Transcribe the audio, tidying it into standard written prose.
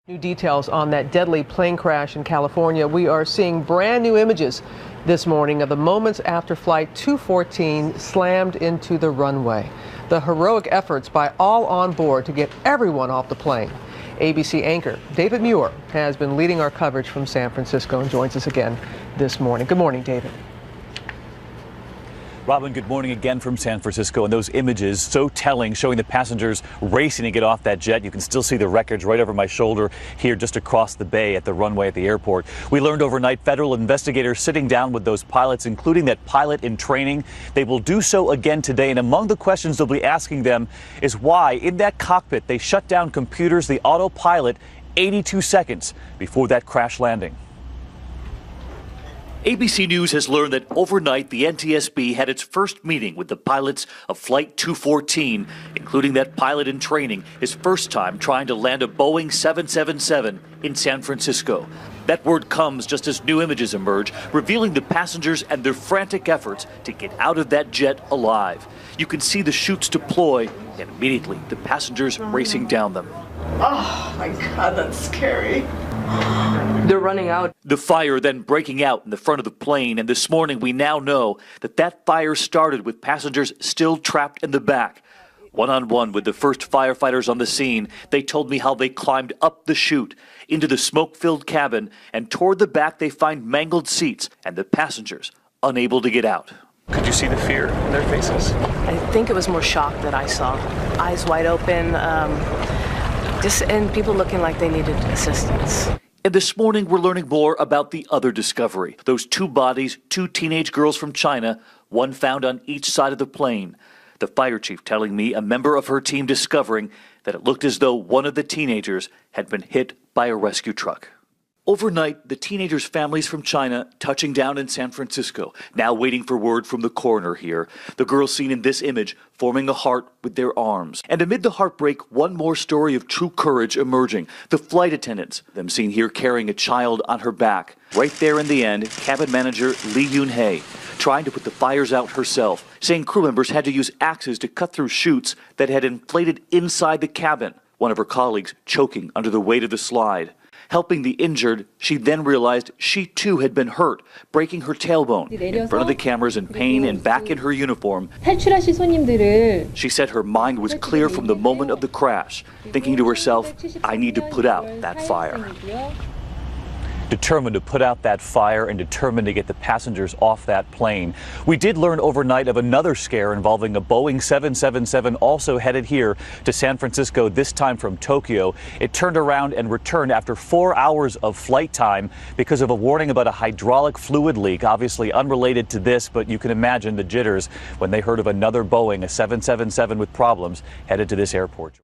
New details on that deadly plane crash in California. We are seeing brand new images this morning of the moments after Flight 214 slammed into the runway. The heroic efforts by all on board to get everyone off the plane. ABC anchor David Muir has been leading our coverage from San Francisco and joins us again this morning. Good morning, David. Robin, good morning again from San Francisco. And those images so telling, showing the passengers racing to get off that jet. You can still see the wreckage right over my shoulder here just across the bay at the runway at the airport. We learned overnight federal investigators sitting down with those pilots, including that pilot in training. They will do so again today. And among the questions they'll be asking them is why in that cockpit they shut down computers, the autopilot, 82 seconds before that crash landing. ABC News has learned that overnight the NTSB had its first meeting with the pilots of Flight 214, including that pilot in training, his first time trying to land a Boeing 777 in San Francisco. That word comes just as new images emerge, revealing the passengers and their frantic efforts to get out of that jet alive. You can see the chutes deploy, and immediately the passengers racing down them. Oh my God, that's scary. They're running out. The fire then breaking out in the front of the plane, and this morning we now know that that fire started with passengers still trapped in the back. One-on-one with the first firefighters on the scene, they told me how they climbed up the chute into the smoke-filled cabin, and toward the back they find mangled seats and the passengers unable to get out. Could you see the fear in their faces? I think it was more shock that I saw. Eyes wide open, and people looking like they needed assistance. And this morning, we're learning more about the other discovery. Those two bodies, two teenage girls from China, one found on each side of the plane. The fire chief telling me a member of her team discovering that it looked as though one of the teenagers had been hit by a rescue truck. Overnight, the teenagers' families from China touching down in San Francisco, now waiting for word from the coroner here. The girls seen in this image forming a heart with their arms. And amid the heartbreak, one more story of true courage emerging. The flight attendants, them seen here carrying a child on her back. Right there in the end, cabin manager Lee Yoon-hae trying to put the fires out herself, saying crew members had to use axes to cut through chutes that had inflated inside the cabin. One of her colleagues choking under the weight of the slide. Helping the injured, she then realized she too had been hurt, breaking her tailbone. In front of the cameras in pain and back in her uniform, she said her mind was clear from the moment of the crash, thinking to herself, I need to put out that fire. Determined to put out that fire and determined to get the passengers off that plane. We did learn overnight of another scare involving a Boeing 777 also headed here to San Francisco, this time from Tokyo. It turned around and returned after 4 hours of flight time because of a warning about a hydraulic fluid leak, obviously unrelated to this, but you can imagine the jitters when they heard of another Boeing, a 777 with problems, headed to this airport.